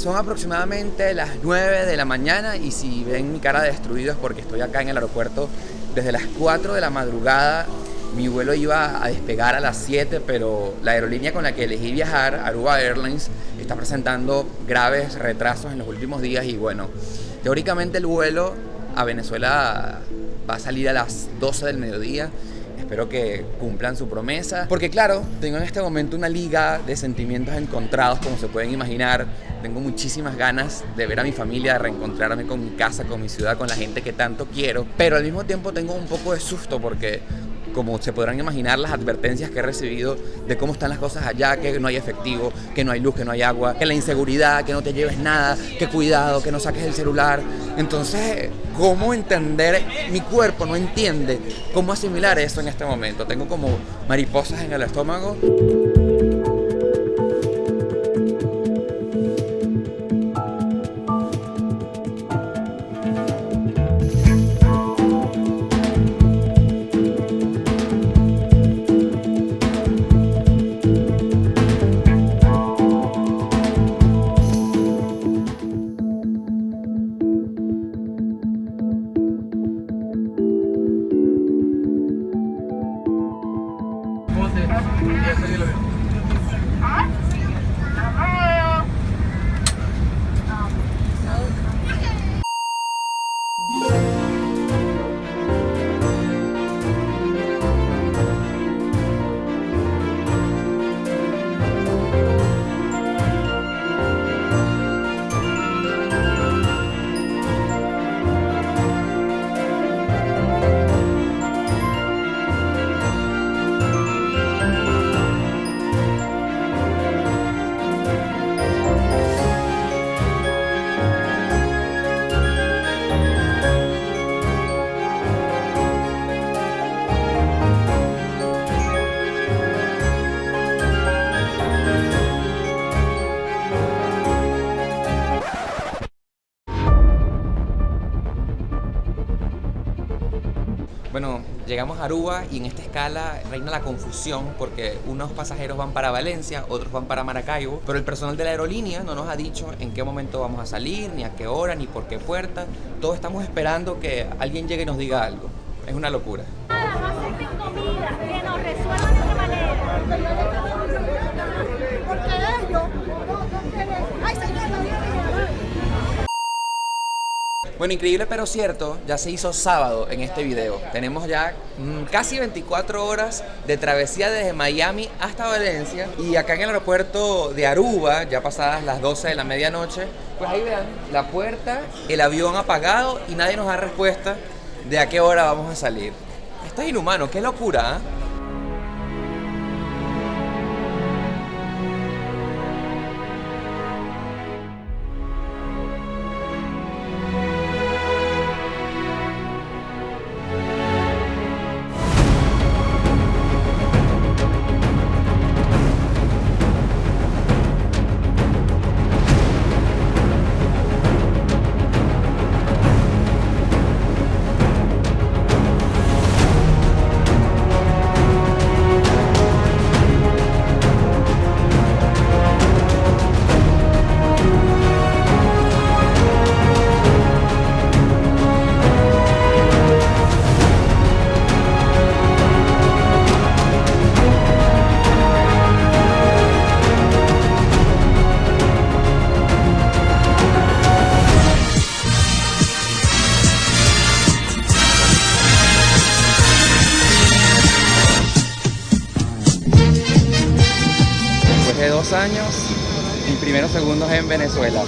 Son aproximadamente las 9 de la mañana y si ven mi cara de destruido es porque estoy acá en el aeropuerto desde las 4 de la madrugada. Mi vuelo iba a despegar a las 7, pero la aerolínea con la que elegí viajar, Aruba Airlines, está presentando graves retrasos en los últimos días y bueno, teóricamente el vuelo a Venezuela va a salir a las 12 del mediodía. Espero que cumplan su promesa, porque claro, tengo en este momento una liga de sentimientos encontrados, como se pueden imaginar. Tengo muchísimas ganas de ver a mi familia, de reencontrarme con mi casa, con mi ciudad, con la gente que tanto quiero, pero al mismo tiempo tengo un poco de susto porque, como se podrán imaginar, las advertencias que he recibido de cómo están las cosas allá, que no hay efectivo, que no hay luz, que no hay agua, que la inseguridad, que no te lleves nada, que cuidado, que no saques el celular. Entonces, ¿cómo entender? Mi cuerpo no entiende cómo asimilar eso en este momento. Tengo como mariposas en el estómago. Bueno, llegamos a Aruba y en esta escala reina la confusión porque unos pasajeros van para Valencia, otros van para Maracaibo, pero el personal de la aerolínea no nos ha dicho en qué momento vamos a salir, ni a qué hora, ni por qué puerta. Todos estamos esperando que alguien llegue y nos diga algo. Es una locura. No acepten comida, que nos resuelvan de otra manera. Porque ellos no quieren. ¡Ay, señor! Bueno, increíble pero cierto, ya se hizo sábado en este video. Tenemos ya casi 24 horas de travesía desde Miami hasta Valencia. Y acá en el aeropuerto de Aruba, ya pasadas las 12 de la medianoche, pues ahí vean, la puerta, el avión apagado y nadie nos da respuesta de a qué hora vamos a salir. Esto es inhumano, qué locura, ¿eh? De 2 años, mis primeros segundos en Venezuela.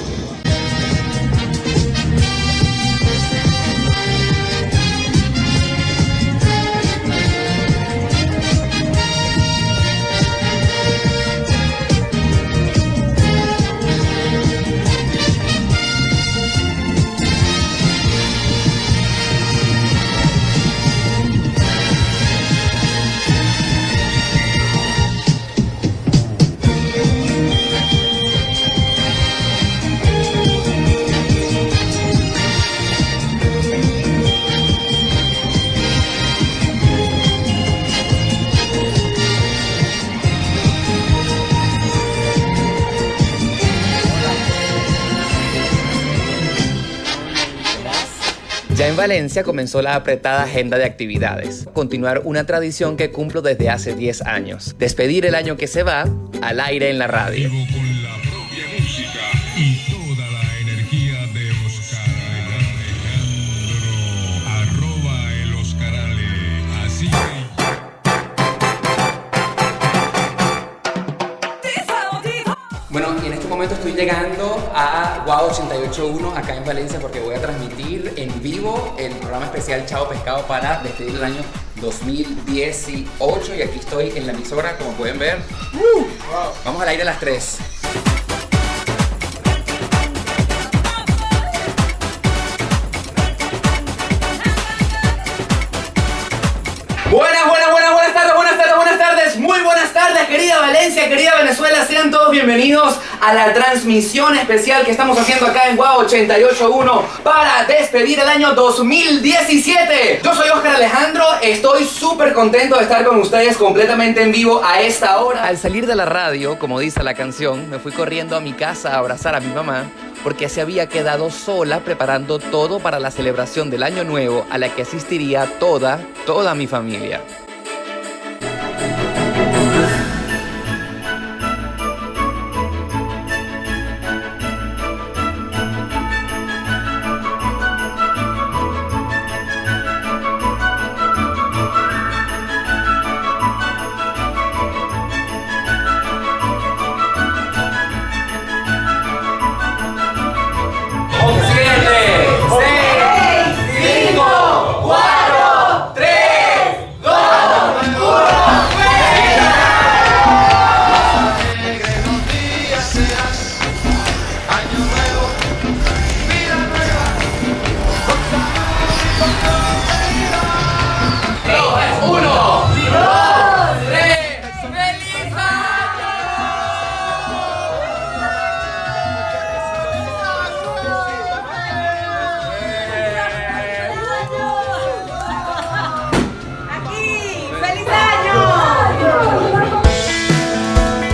Ya en Valencia comenzó la apretada agenda de actividades. Continuar una tradición que cumplo desde hace 10 años. Despedir el año que se va al aire en la radio. Vivo con la propia música y toda la energía de Oscar Alejandro, @el Oscarale. Así que... Bueno, y en este momento estoy llegando a Guau 88.1 acá en Valencia porque voy a transmitir en vivo el programa especial Chao Pescado para despedir el año 2018 y aquí estoy en la emisora, como pueden ver. Vamos al aire a las 3. Buenas tardes, muy buenas tardes, querida Valencia, querida Venezuela, sean todos bienvenidos a la transmisión especial que estamos haciendo acá en Guau 88.1 para despedir el año 2017. Yo soy Oscar Alejandro, estoy súper contento de estar con ustedes completamente en vivo a esta hora. Al salir de la radio, como dice la canción, me fui corriendo a mi casa a abrazar a mi mamá porque se había quedado sola preparando todo para la celebración del año nuevo a la que asistiría toda mi familia.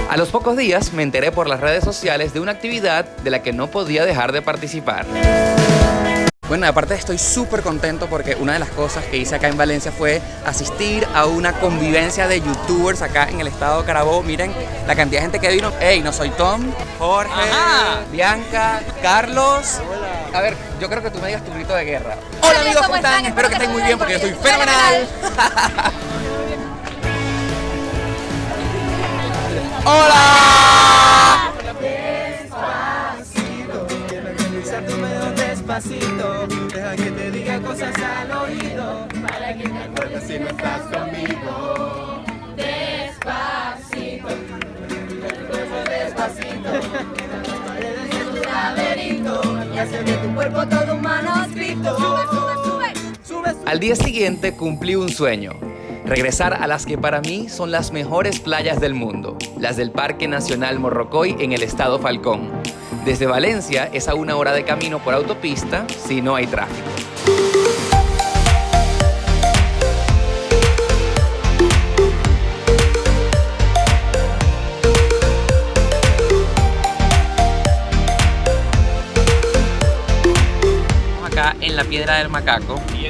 A los pocos días me enteré por las redes sociales de una actividad de la que no podía dejar de participar. Bueno, aparte estoy súper contento porque una de las cosas que hice acá en Valencia fue asistir a una convivencia de youtubers acá en el estado de Carabobo. Miren la cantidad de gente que vino. Hey, no soy Tom, Jorge, Bianca, Carlos. Hola. A ver, yo creo que tú me digas tu grito de guerra. Hola amigos, ¿cómo están? Espero que estén muy bien porque yo estoy fenomenal. ¡Hola! Despacito, quiero analizar tu medio despacito. Deja que te diga cosas al oído, para que te acuerdes si no estás conmigo. Despacito, despacito, las paredes de tu laberinto y hacer de tu cuerpo todo un manuscrito. Sube. Al día siguiente cumplí un sueño. Regresar a las que para mí son las mejores playas del mundo, las del Parque Nacional Morrocoy en el estado Falcón. Desde Valencia es a 1 hora de camino por autopista si no hay tráfico. En la Piedra del Macaco, que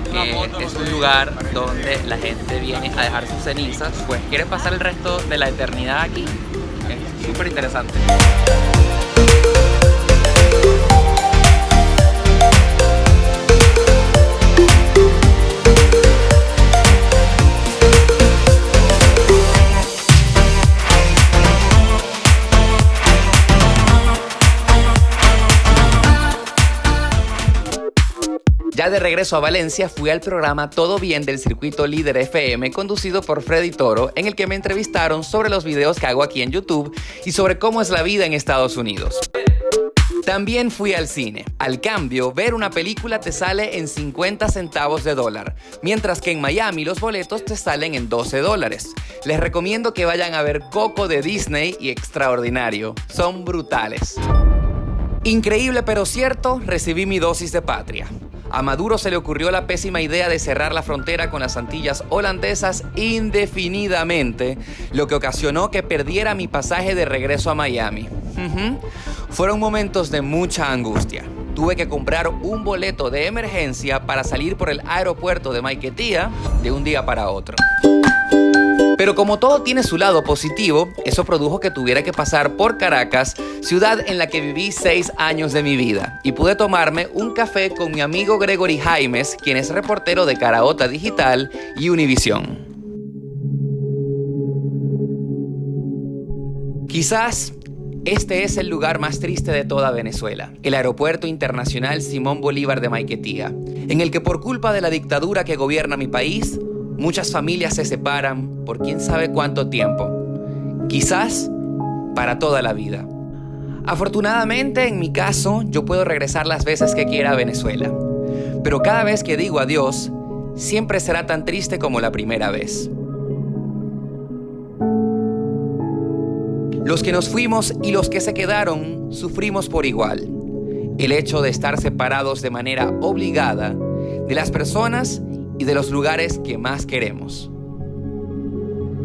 es un lugar donde la gente viene a dejar sus cenizas, pues quieren pasar el resto de la eternidad aquí. Es súper interesante. Ya de regreso a Valencia, fui al programa Todo Bien del circuito Líder FM, conducido por Freddy Toro, en el que me entrevistaron sobre los videos que hago aquí en YouTube y sobre cómo es la vida en Estados Unidos. También fui al cine. Al cambio, ver una película te sale en 50 centavos de dólar, mientras que en Miami los boletos te salen en $12. Les recomiendo que vayan a ver Coco de Disney y Extraordinario. Son brutales. Increíble pero cierto, recibí mi dosis de patria. A Maduro se le ocurrió la pésima idea de cerrar la frontera con las Antillas holandesas indefinidamente, lo que ocasionó que perdiera mi pasaje de regreso a Miami. Fueron momentos de mucha angustia. tuve que comprar un boleto de emergencia para salir por el aeropuerto de Maiquetía de un día para otro. Pero como todo tiene su lado positivo, eso produjo que tuviera que pasar por Caracas, ciudad en la que viví 6 años de mi vida, y pude tomarme un café con mi amigo Gregory Jaimes, quien es reportero de Caraota Digital y Univisión. Quizás este es el lugar más triste de toda Venezuela, el Aeropuerto Internacional Simón Bolívar de Maiquetía, en el que por culpa de la dictadura que gobierna mi país, muchas familias se separan por quién sabe cuánto tiempo, quizás para toda la vida. Afortunadamente, en mi caso, yo puedo regresar las veces que quiera a Venezuela, pero cada vez que digo adiós, siempre será tan triste como la primera vez. Los que nos fuimos y los que se quedaron sufrimos por igual. El hecho de estar separados de manera obligada de las personas y de los lugares que más queremos.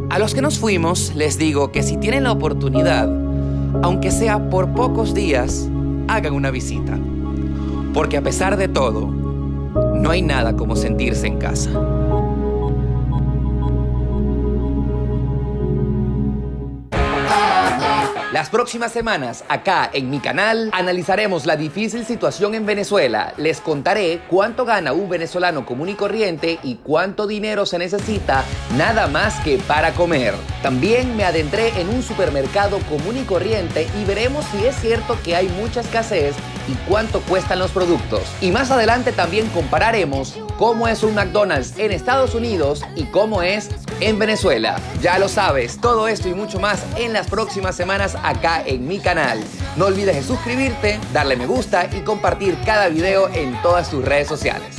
A los que nos fuimos les digo que si tienen la oportunidad, aunque sea por pocos días, hagan una visita. Porque a pesar de todo, no hay nada como sentirse en casa. Las próximas semanas, acá en mi canal, analizaremos la difícil situación en Venezuela. Les contaré cuánto gana un venezolano común y corriente y cuánto dinero se necesita nada más que para comer. También me adentré en un supermercado común y corriente y veremos si es cierto que hay mucha escasez y cuánto cuestan los productos. Y más adelante también compararemos cómo es un McDonald's en Estados Unidos y cómo es en Venezuela. Ya lo sabes, todo esto y mucho más en las próximas semanas acá en mi canal. No olvides de suscribirte, darle me gusta y compartir cada video en todas tus redes sociales.